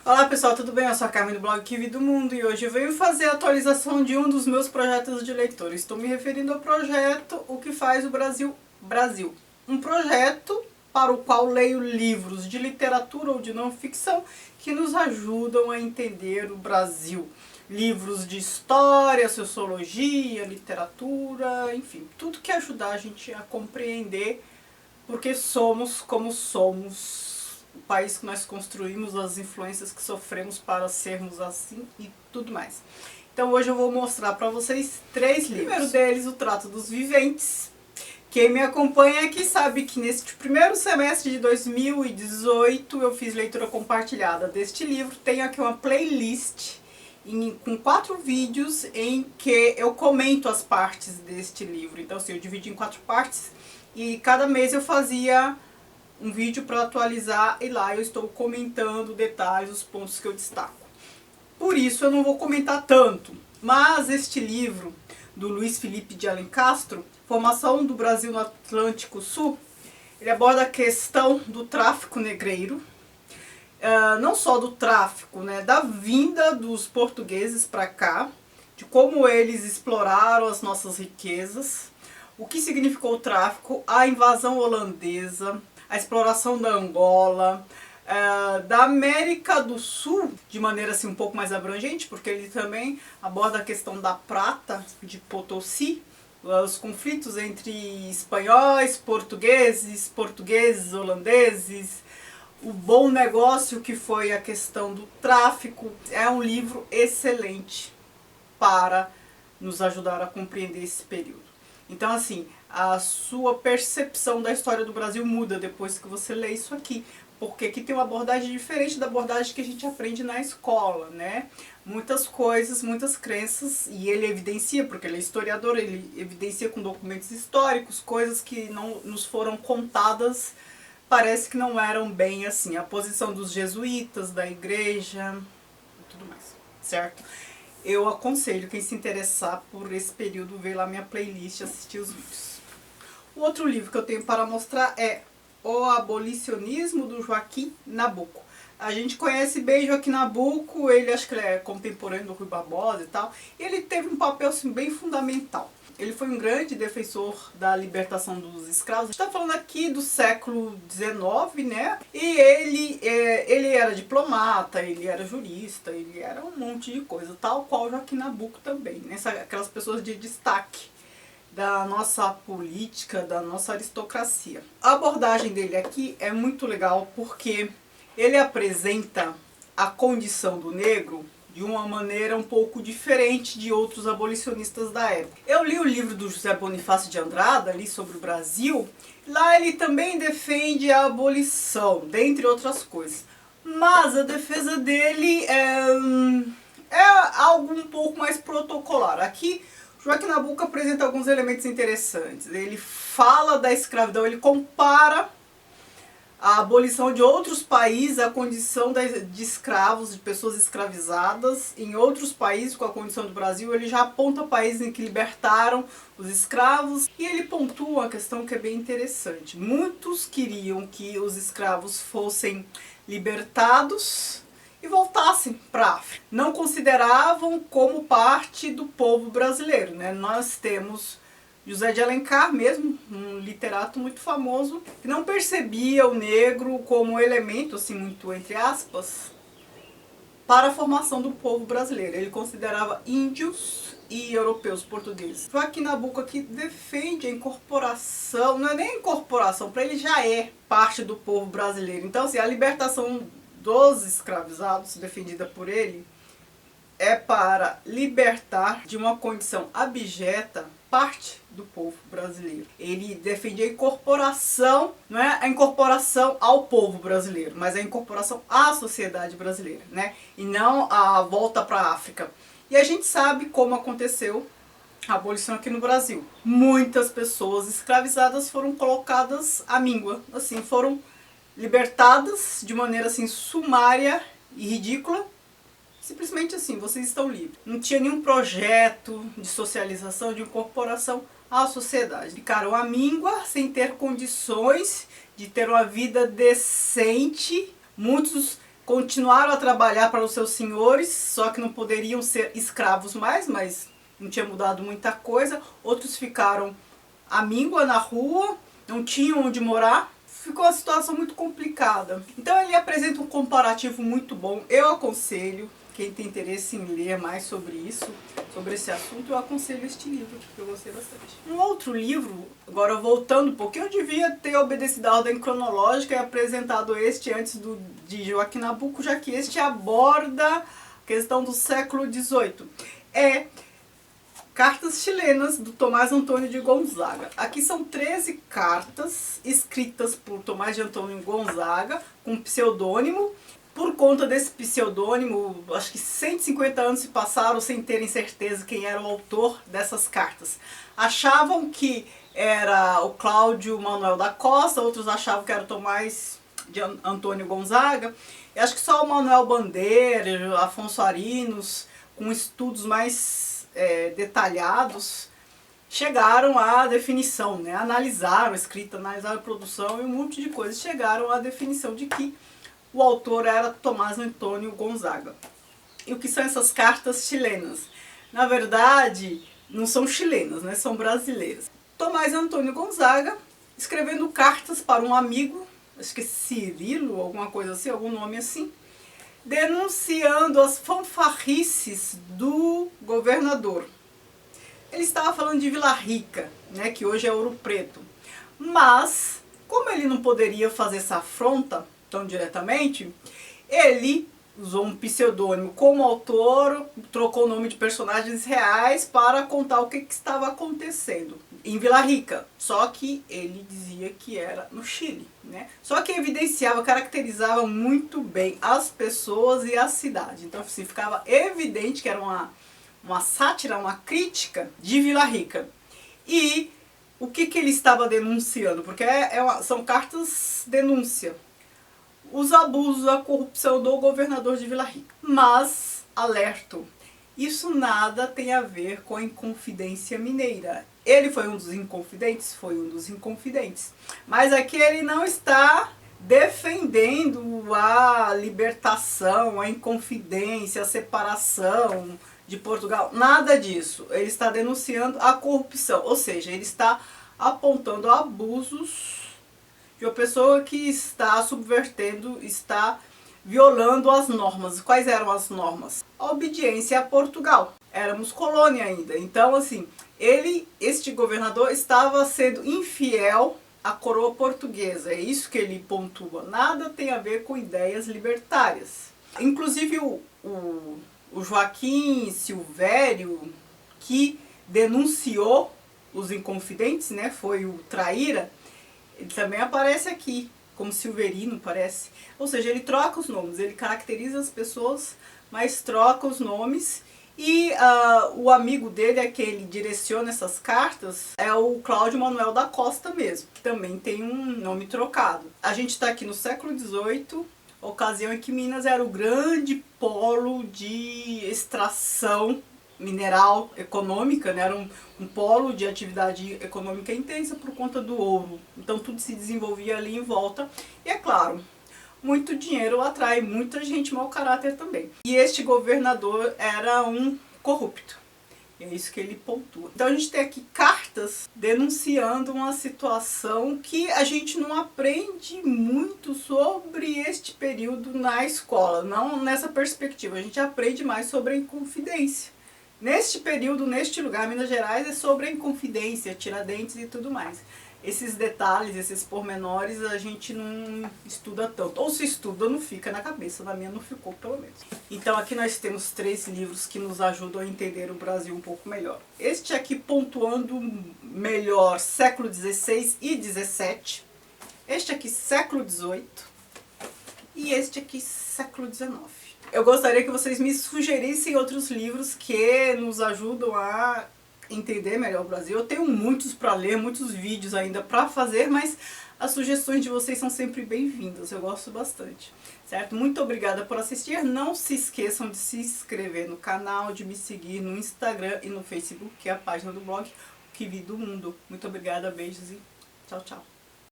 Olá pessoal, tudo bem? Eu sou a Carmen do blog Que Vida do Mundo e hoje eu venho fazer a atualização de um dos meus projetos de leitura. Estou me referindo ao projeto O que faz o Brasil Brasil. Um projeto para o qual leio livros de literatura ou de não ficção que nos ajudam a entender o Brasil. Livros de história, sociologia, literatura, enfim, tudo que ajudar a gente a compreender porque somos como somos. O país que nós construímos, as influências que sofremos para sermos assim e tudo mais. Então hoje eu vou mostrar para vocês 3 livros. O primeiro deles, O Trato dos Viventes. Quem me acompanha aqui sabe que neste primeiro semestre de 2018 eu fiz leitura compartilhada deste livro. Tenho aqui uma playlist com 4 vídeos em que eu comento as partes deste livro. Então assim, eu dividi em 4 partes e cada mês eu fazia um vídeo para atualizar e lá eu estou comentando detalhes, os pontos que eu destaco. Por isso eu não vou comentar tanto, mas este livro do Luiz Felipe de Alencastro, Formação do Brasil no Atlântico Sul, ele aborda a questão do tráfico negreiro, não só do tráfico, né, da vinda dos portugueses para cá, de como eles exploraram as nossas riquezas, o que significou o tráfico, a invasão holandesa, a exploração da Angola, da América do Sul, de maneira assim um pouco mais abrangente, porque ele também aborda a questão da prata de Potosí, os conflitos entre espanhóis, portugueses, holandeses, o bom negócio que foi a questão do tráfico. É um livro excelente para nos ajudar a compreender esse período. Então assim, a sua percepção da história do Brasil muda depois que você lê isso aqui, porque aqui tem uma abordagem diferente da abordagem que a gente aprende na escola, né? Muitas coisas, muitas crenças, e ele evidencia, porque ele é historiador, ele evidencia com documentos históricos, coisas que não nos foram contadas, parece que não eram bem assim, a posição dos jesuítas, da igreja e tudo mais, certo? Eu aconselho quem se interessar por esse período ver lá minha playlist e assistir os vídeos. O outro livro que eu tenho para mostrar é O Abolicionismo, do Joaquim Nabuco. A gente conhece bem Joaquim Nabuco, ele acho que ele é contemporâneo do Rui Barbosa e tal, e ele teve um papel assim, bem fundamental. Ele foi um grande defensor da libertação dos escravos. A gente está falando aqui do século XIX, né? E ele era diplomata, ele era jurista, ele era um monte de coisa, tal qual Joaquim Nabuco também, né? Aquelas pessoas de destaque da nossa política, da nossa aristocracia. A abordagem dele aqui é muito legal porque ele apresenta a condição do negro de uma maneira um pouco diferente de outros abolicionistas da época. Eu li o livro do José Bonifácio de Andrada, ali sobre o Brasil, lá ele também defende a abolição, dentre outras coisas. Mas a defesa dele é algo um pouco mais protocolar. Aqui, Joaquim Nabuco apresenta alguns elementos interessantes. Ele fala da escravidão, ele compara a abolição de outros países, a condição de escravos, de pessoas escravizadas em outros países com a condição do Brasil. Ele já aponta países em que libertaram os escravos e ele pontua uma questão que é bem interessante. Muitos queriam que os escravos fossem libertados e voltassem para a África. Não consideravam como parte do povo brasileiro, né? Nós temos José de Alencar mesmo, um literato muito famoso, que não percebia o negro como elemento, assim, muito entre aspas, para a formação do povo brasileiro. Ele considerava índios e europeus portugueses. Joaquim Nabuco aqui defende a incorporação, não é nem a incorporação, para ele já é parte do povo brasileiro. Então, assim, a libertação dos escravizados, defendida por ele, é para libertar de uma condição abjeta parte do povo brasileiro. Ele defendia a incorporação, não é a incorporação ao povo brasileiro, mas a incorporação à sociedade brasileira, né? E não a volta para a África. E a gente sabe como aconteceu a abolição aqui no Brasil. Muitas pessoas escravizadas foram colocadas à míngua, assim, foram libertadas de maneira assim sumária e ridícula. Simplesmente assim, vocês estão livres. Não tinha nenhum projeto de socialização, de incorporação à sociedade. Ficaram à míngua, sem ter condições de ter uma vida decente. Muitos continuaram a trabalhar para os seus senhores, só que não poderiam ser escravos mais, mas não tinha mudado muita coisa. Outros ficaram à míngua na rua, não tinham onde morar. Ficou uma situação muito complicada. Então ele apresenta um comparativo muito bom. Eu aconselho, quem tem interesse em ler mais sobre isso, sobre esse assunto, eu aconselho este livro, que eu gostei bastante. Um outro livro, agora voltando um pouquinho, eu devia ter obedecido a ordem cronológica e apresentado este antes de Joaquim Nabuco, já que este aborda a questão do século XVIII. É Cartas Chilenas, do Tomás Antônio de Gonzaga. Aqui são 13 cartas escritas por Tomás de Antônio Gonzaga, com pseudônimo. Por conta desse pseudônimo, acho que 150 anos se passaram sem terem certeza quem era o autor dessas cartas. Achavam que era o Cláudio Manuel da Costa, outros achavam que era o Tomás de Antônio Gonzaga. E acho que só o Manuel Bandeira, Afonso Arinos, com estudos mais detalhados, chegaram à definição, né? Analisaram a escrita, analisaram a produção e um monte de coisas, chegaram à definição de que o autor era Tomás Antônio Gonzaga. E o que são essas cartas chilenas? Na verdade, não são chilenas, né? São brasileiras. Tomás Antônio Gonzaga escrevendo cartas para um amigo, acho que Cirilo, alguma coisa assim, algum nome assim, denunciando as fanfarrices do governador. Ele estava falando de Vila Rica, né, que hoje é Ouro Preto. Mas, como ele não poderia fazer essa afronta tão diretamente, ele usou um pseudônimo como autor, trocou o nome de personagens reais para contar o que estava acontecendo em Vila Rica. Só que ele dizia que era no Chile, né? Só que evidenciava, caracterizava muito bem as pessoas e a cidade. Então assim, ficava evidente que era uma sátira, uma crítica de Vila Rica. E o que ele estava denunciando? Porque são cartas denúncia. Os abusos, a corrupção do governador de Vila Rica. Mas, alerto, isso nada tem a ver com a Inconfidência Mineira. Ele foi um dos inconfidentes? Foi um dos inconfidentes. Mas aqui ele não está defendendo a libertação, a Inconfidência, a separação de Portugal. Nada disso. Ele está denunciando a corrupção. Ou seja, ele está apontando abusos de uma pessoa que está subvertendo, está violando as normas. Quais eram as normas? A obediência a Portugal. Éramos colônia ainda. Então, assim, este governador estava sendo infiel à coroa portuguesa. É isso que ele pontua. Nada tem a ver com ideias libertárias. Inclusive, o Joaquim Silvério, que denunciou os inconfidentes, né, foi o Traíra, ele também aparece aqui, como Silverino, parece. Ou seja, ele troca os nomes, ele caracteriza as pessoas, mas troca os nomes. E o amigo dele, a quem ele direciona essas cartas, é o Cláudio Manuel da Costa mesmo, que também tem um nome trocado. A gente está aqui no século XVIII, ocasião em que Minas era o grande polo de extração mineral econômica, né? Era um polo de atividade econômica intensa por conta do ouro. Então tudo se desenvolvia ali em volta. E é claro, muito dinheiro atrai muita gente mau caráter também. E este governador era um corrupto. E é isso que ele pontua. Então a gente tem aqui cartas denunciando uma situação que a gente não aprende muito sobre este período na escola. Não nessa perspectiva. A gente aprende mais sobre a Inconfidência. Neste período, neste lugar, Minas Gerais, é sobre a Inconfidência, Tiradentes e tudo mais. Esses detalhes, esses pormenores, a gente não estuda tanto. Ou se estuda, não fica na cabeça. Na minha não ficou, pelo menos. Então aqui nós temos 3 livros que nos ajudam a entender o Brasil um pouco melhor. Este aqui pontuando melhor século XVI e XVII. Este aqui século XVIII. E este aqui século XIX. Eu gostaria que vocês me sugerissem outros livros que nos ajudam a entender melhor o Brasil. Eu tenho muitos para ler, muitos vídeos ainda para fazer, mas as sugestões de vocês são sempre bem-vindas. Eu gosto bastante, certo? Muito obrigada por assistir. Não se esqueçam de se inscrever no canal, de me seguir no Instagram e no Facebook, que é a página do blog O Que Vi do Mundo. Muito obrigada, beijos e tchau, tchau.